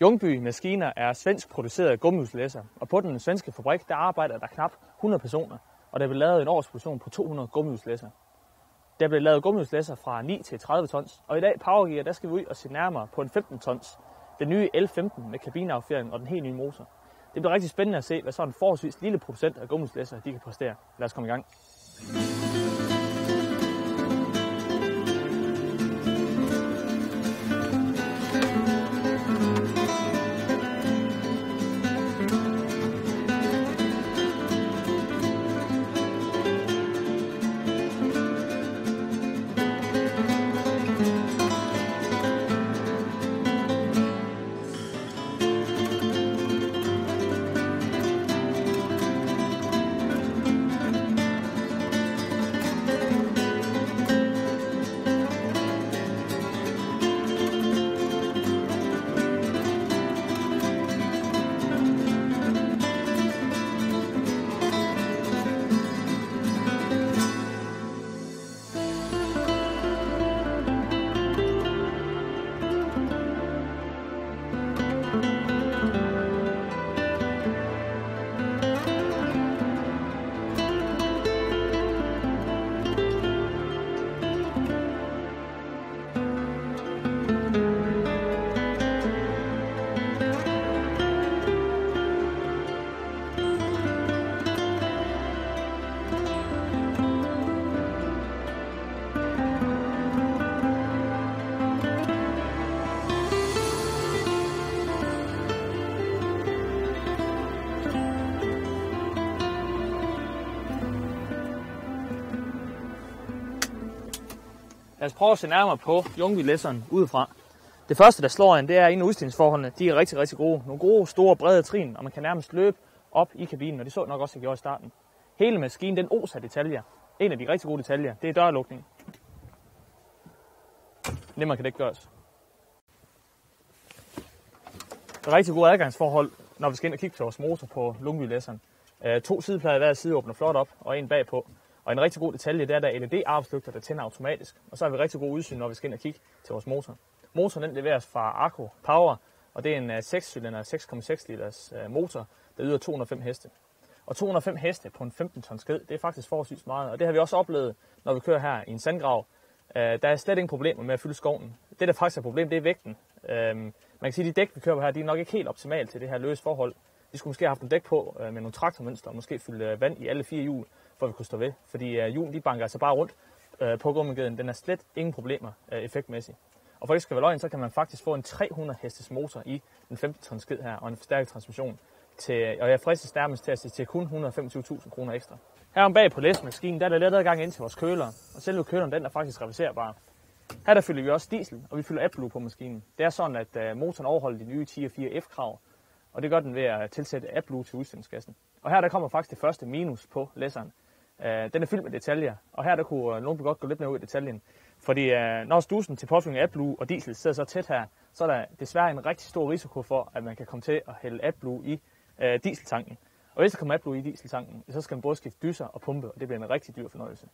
Ljungby Maskiner er svensk produceret gummihjulslæsser, og på den svenske fabrik der arbejder der knap 100 personer, og der bliver lavet en årsproduktion på 200 gummihjulslæsser. Der bliver lavet gummihjulslæsser fra 9 til 30 tons, og i dag Powergear der skal vi ud og se nærmere på en 15 tons, den nye L15 med kabineaffjedring og den helt nye motor. Det bliver rigtig spændende at se, hvad sådan en forholdsvis lille producent af gummihjulslæsser de kan præstere. Lad os komme i gang. Lad os prøve at se nærmere på Ljungby-læsseren udefra. Det første, der slår en, det er inde i udstillingsforholdene. De er rigtig, rigtig gode. Nogle gode, store, brede trin, og man kan nærmest løbe op i kabinen, og det så nok også, jeg gjorde i starten. Hele maskinen, den oser af detaljer. En af de rigtig gode detaljer, det er dørlukningen. Nemmere kan det ikke gøres. Der er rigtig gode adgangsforhold, når vi skal ind og kigge på vores motor på Ljungby-læsseren. 2 sideplader i hver side åbner flot op, og en bagpå. Og en rigtig god detalje, det er, der er LED-arbejdslygter, der tænder automatisk. Og så har vi rigtig god udsyn, når vi skal ind og kigge til vores motor. Motoren den leveres fra Arco Power, og det er en 6-cylinder 6,6 liters motor, der yder 205 heste. Og 205 heste på en 15 tons sked, det er faktisk forholdsvis meget. Og det har vi også oplevet, når vi kører her i en sandgrav. Der er slet ingen problemer med at fylde skoven. Det, der faktisk er problem, det er vægten. Man kan sige, at de dæk, vi kører på her, de er nok ikke helt optimale til det her løse forhold. Vi skulle måske have haft en dæk på med nogle traktormønster, og måske fylde vand i alle 4 hjul, for at vi kunne stå ved. Fordi hjulen de banker altså bare rundt på gummigeden. Den er slet ingen problemer effektmæssigt. Og for det skal være løgn, så kan man faktisk få en 300 hestes motor i den 15 tons sked her, og en forstærket transmission. Og jeg fristes nærmest til at sige til kun 125.000 kroner ekstra. Her om bag på læsemaskinen, der er der let adgang ind til vores køler, og selve køleren den er faktisk reverserbar. Her der fylder vi også diesel, og vi fylder AdBlue på maskinen. Det er sådan, at motoren overholder de nye Tier 4F-krav, og det gør den ved at tilsætte AdBlue til udstillingsgassen. Og her der kommer faktisk det første minus på læsseren. Den er fyldt med detaljer, og her der kunne nogen godt gå lidt mere ud i detaljen. Fordi når stusen til påfyldning af AdBlue og diesel sidder så tæt her, så er der desværre en rigtig stor risiko for, at man kan komme til at hælde AdBlue i dieseltanken. Og hvis der kommer AdBlue i dieseltanken, så skal man både skifte dyser og pumpe, og det bliver en rigtig dyr fornøjelse.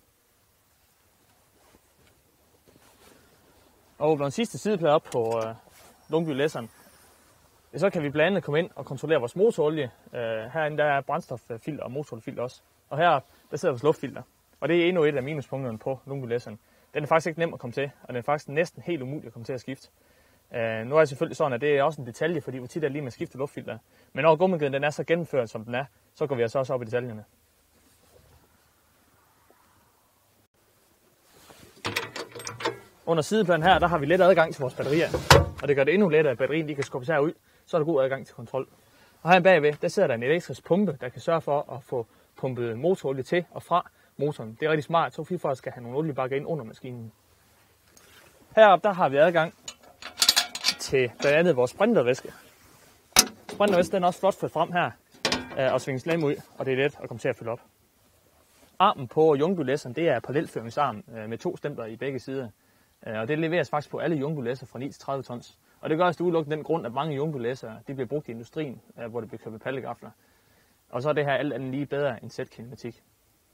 Og åbner den sidste sideplade op på Ljungby-læsseren, så kan vi blandt andet komme ind og kontrollere vores motorolie. Herinde der er brændstoffilter og motorfilter også. Og her der sidder vores luftfilter. Og det er endnu et af minuspunkterne på Ljungby-læsseren. Den er faktisk ikke nem at komme til, og den er faktisk næsten helt umulig at komme til at skifte. Nu er det selvfølgelig sådan, at det er også en detalje, fordi hvor tit er lige med at skifte luftfilter. Men når gummigeden den er så gennemført, som den er, så går vi altså også op i detaljerne. Under sidepladen her, der har vi let adgang til vores batterier. Og det gør det endnu lettere, at batterien kan skubbes herud, så er der god adgang til kontrol. Og her bagved, der sidder der en elektrisk pumpe, der kan sørge for at få pumpet motorolie til og fra motoren. Det er rigtig smart, så vi skal have nogle oliebakker ind under maskinen. Heroppe, der har vi adgang til blandt andet vores sprintervæske. Sprintervæske den er også flot ført frem her og svinges lem ud, og det er let at komme til at fylde op. Armen på Ljungby-læsseren, det er parallelføringsarm med 2 stempler i begge sider. Og det leveres faktisk på alle Ljungby-læsser fra 9 til 30 tons. Og det gør også udelukkende den grund, at mange Ljungby-læsser de bliver brugt i industrien, hvor det bliver købt pallegafler. Og så er det her alt andet lige bedre end Z-kinematik.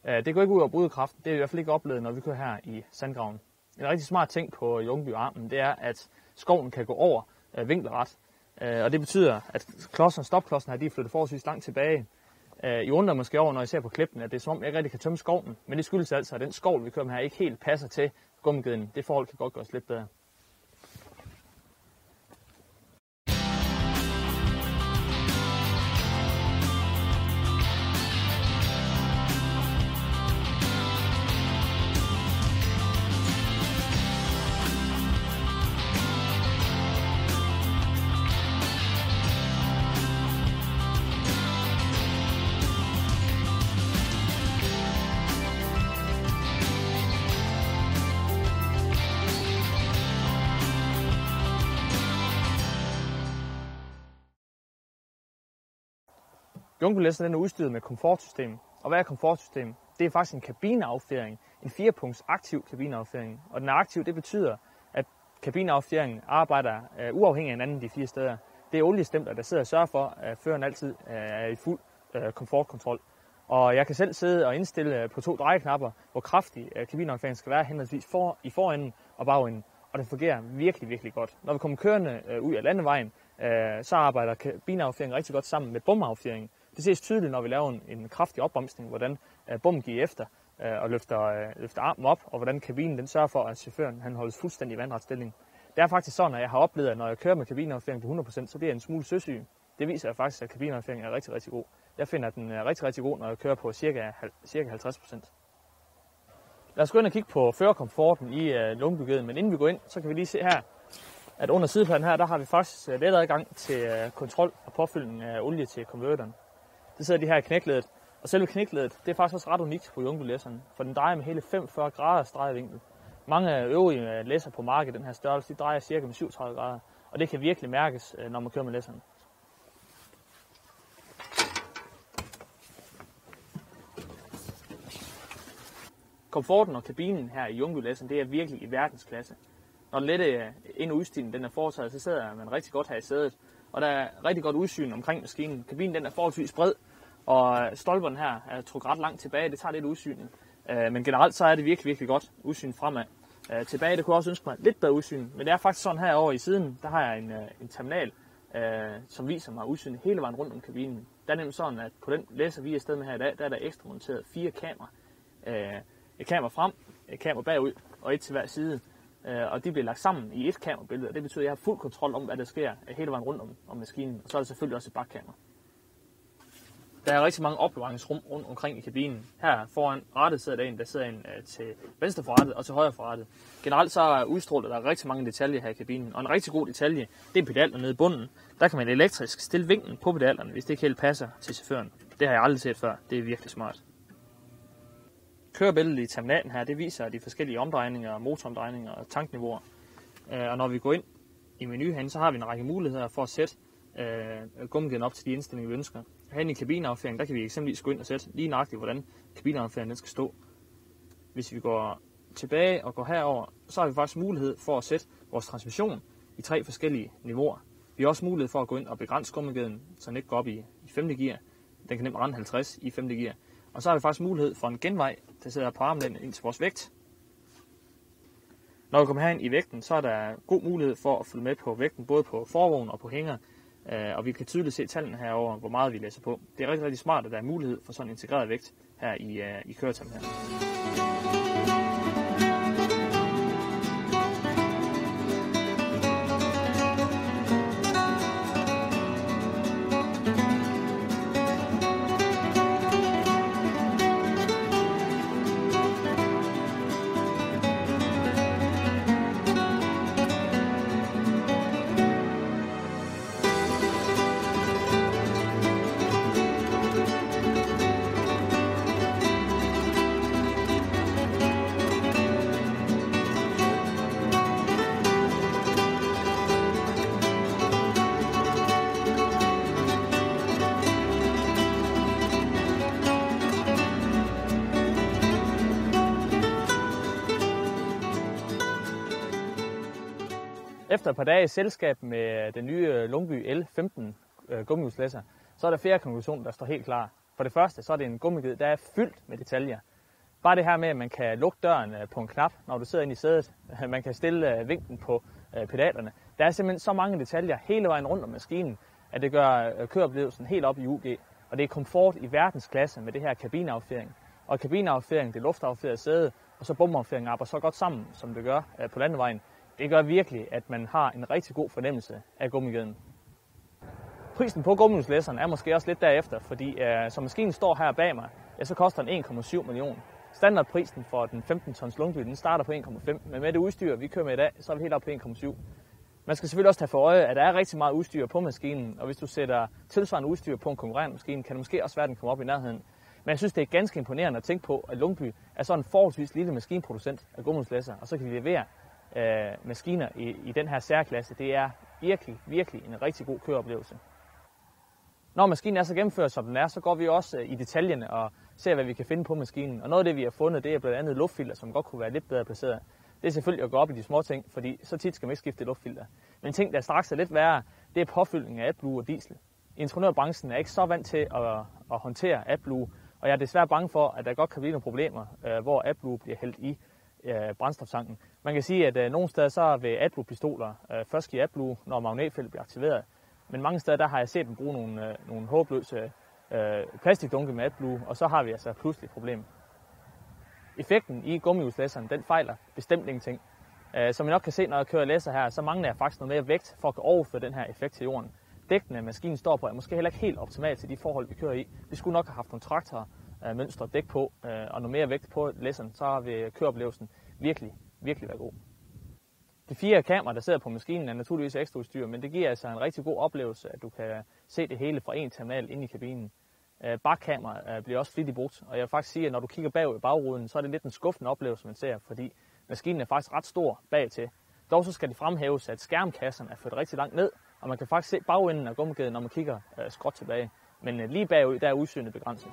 Det går ikke ud over brydekraften, det er i hvert fald ikke oplevet, når vi kører her i sandgraven. En rigtig smart ting på Ljungby-armen, det er, at skoven kan gå over vinkelret. Og det betyder, at stopklodsen her, de er flyttet forholdsvis langt tilbage. I undrer måske over, når jeg ser på klippen, at det er som om, jeg ikke rigtig kan tømme skovlen. Men det skyldes altså, at den skovl, vi kører med her, ikke helt passer til gummigeden. Det forhold kan godt gøres lidt bedre. Jungfrulæsseren er udstyret med komfortsystem. Og hvad er komfortsystem? Det er faktisk en kabineaffjedring, en 4-punkts aktiv kabineaffjedring. Og den er aktiv, det betyder, at kabineaffjedringen arbejder uafhængigt af hinanden de 4 steder. Det er oliestempler, der sidder og sørger for, at føreren altid er i fuld komfortkontrol. Og jeg kan selv sidde og indstille på 2 drejeknapper, hvor kraftig kabineaffjedringen skal være henholdsvis i forenden og bagenden. Og det fungerer virkelig, virkelig godt. Når vi kommer kørende ud af landevejen, så arbejder kabineaffjedringen rigtig godt sammen med bomaffjedringen. Det ses tydeligt, når vi laver en kraftig opbremsning, hvordan bommen giver efter og løfter armen op, og hvordan kabinen den sørger for, at chaufføren han holdes fuldstændig i vandret stilling. Det er faktisk sådan, at jeg har oplevet, at når jeg kører med kabineaffjedring på 100%, så bliver jeg en smule søsyg. Det viser faktisk, at kabineaffjedringen er rigtig, rigtig god. Jeg finder, at den er rigtig, rigtig god, når jeg kører på cirka 50%. Lad os gå ind og kigge på førerkomforten i lungebygeden, men inden vi går ind, så kan vi lige se her, at under sidepladen her, der har vi faktisk let adgang til kontrol og påfyldning af olie til konverteren. Det sidder de her i knækledet, og selve knækledet, det er faktisk også ret unikt på Jungfrulæsseren, for den drejer med hele 45 grader drejevinkel. Mange øvrige læsser på markedet den her størrelse, de drejer cirka med 37 grader, og det kan virkelig mærkes, når man kører med læsseren. Komforten og kabinen her i Jungfrulæsseren, det er virkelig i verdensklasse. Når den lette ind- og udstigning den er foretaget, så sidder man rigtig godt her i sædet, og der er rigtig godt udsyn omkring maskinen. Kabinen den er forholdsvis bred, og stolperne her er trukket ret langt tilbage. Det tager lidt udsyn. Men generelt så er det virkelig, virkelig godt udsyn fremad. Tilbage, det kunne også ønske mig lidt bedre udsyn, men det er faktisk sådan her over i siden, der har jeg en terminal, som viser mig udsyn hele vejen rundt om kabinen. Det er nemlig sådan, at på den læser vi er afsted med her i dag, der er der ekstra monteret 4 kameraer. Et kamera frem, et kamera bagud og et til hver side. Og de bliver lagt sammen i et kamerabillede, og det betyder, at jeg har fuld kontrol om, hvad der sker hele vejen rundt om maskinen. Og så er der selvfølgelig også et bakkamera. Der er rigtig mange opbevaringsrum rundt omkring i kabinen. Her foran rattet sidder der en, der sidder en til venstre for rattet og til højre for rattet. Generelt så er udstrålet der rigtig mange detaljer her i kabinen, og en rigtig god detalje, det er pedalerne nede i bunden. Der kan man elektrisk stille vinklen på pedalerne, hvis det ikke helt passer til chaufføren. Det har jeg aldrig set før. Det er virkelig smart. Kørebilledet i terminalen her, det viser de forskellige omdrejninger, motoromdrejninger og tankniveauer. Og når vi går ind i menu herinde, så har vi en række muligheder for at sætte gummigeden op til de indstillinger, vi ønsker. Herinde i kabineaffjedringen, der kan vi eksempelvis gå ind og sætte lige nøjagtigt, hvordan kabineaffjedringen skal stå. Hvis vi går tilbage og går herover, så har vi faktisk mulighed for at sætte vores transmission i 3 forskellige niveauer. Vi har også mulighed for at gå ind og begrænse gummigeden, så den ikke går op i 5. gear. Den kan nemt rende 50 i 5. gear. Og så har vi faktisk mulighed for en genvej, der sidder på armlænet ind til vores vægt. Når vi kommer herind i vægten, så er der god mulighed for at følge med på vægten, både på forvogn og på hænger. Og vi kan tydeligt se tallene herover, hvor meget vi læser på. Det er rigtig, rigtig smart, at der er mulighed for sådan en integreret vægt her i køreterminalen. Efter et par dage i selskab med den nye Lungby L15 gummihjulslæsser, så er der flere konklusioner, der står helt klar. For det første, så er det en gummiged, der er fyldt med detaljer. Bare det her med, at man kan lukke døren på en knap, når du sidder inde i sædet. Man kan stille vinklen på pedalerne. Der er simpelthen så mange detaljer hele vejen rundt om maskinen, at det gør køreoplevelsen helt op i UG. Og det er komfort i verdensklasse med det her kabineaffering. Og kabineaffering, det luftafferet sæde, og så bombeaffering arbejder så godt sammen, som det gør på landevejen. Det gør virkelig, at man har en rigtig god fornemmelse af gummigeden. Prisen på gummihjulslæsseren er måske også lidt derefter, fordi som maskinen står her bag mig, ja, så koster den 1,7 millioner. Standardprisen for den 15 tons Lungby, den starter på 1,5, men med det udstyr, vi kører med i dag, så er vi helt oppe på 1,7. Man skal selvfølgelig også tage for øje, at der er rigtig meget udstyr på maskinen, og hvis du sætter tilsvarende udstyr på en konkurrerende maskine, kan det måske også være, at den kommer op i nærheden. Men jeg synes, det er ganske imponerende at tænke på, at Lungby er sådan en forholdsvis lille maskinproducent af gummihjulslæsser, og så kan de levere maskiner i den her særklasse. Det er virkelig en rigtig god køreoplevelse. Når maskinen er så gennemført, som den er, så går vi også i detaljerne og ser, hvad vi kan finde på maskinen. Og noget af det, vi har fundet, det er blandt andet luftfilter, som godt kunne være lidt bedre placeret. Det er selvfølgelig at gå op i de små ting, fordi så tit skal man ikke skifte luftfilter. Men en ting, der straks er lidt værre, det er påfyldning af AdBlue og diesel. Ingeniørbranchen er ikke så vant til at håndtere AdBlue, og jeg er desværre bange for, at der godt kan blive nogle problemer, hvor AdBlue bliver hældt i brændstoftanken. Man kan sige, at nogle steder så vil AdBlue-pistoler først give AdBlue, når magnetfeltet bliver aktiveret. Men mange steder der har jeg set dem bruge nogle håbløse plastikdunke med AdBlue, og så har vi altså pludselig et problem. Effekten i gummihjulslæsseren, den fejler bestemt ingenting. Som I nok kan se, når jeg kører læsser her, så mangler jeg faktisk noget mere vægt for at kunne overføre den her effekt til jorden. Dækkene, maskinen står på, er måske heller ikke helt optimalt til de forhold, vi kører i. Vi skulle nok have haft nogle traktormønstre dæk på, og noget mere vægt på læsseren, så vil køreoplevelsen virkelig være god. De 4 kameraer, der sidder på maskinen, er naturligvis ekstra udstyr, men det giver altså en rigtig god oplevelse, at du kan se det hele fra en terminal inde i kabinen. Bakkameraet bliver også flittigt brugt, og jeg vil faktisk sige, at når du kigger bagud i bagruden, så er det lidt en skuffende oplevelse, man ser, fordi maskinen er faktisk ret stor bagtil. Dog så skal det fremhæves, at skærmkasserne er ført rigtig langt ned, og man kan faktisk se bagenden af gummigeden, når man kigger skråt tilbage. Men lige bagud, der er udsynet begrænset.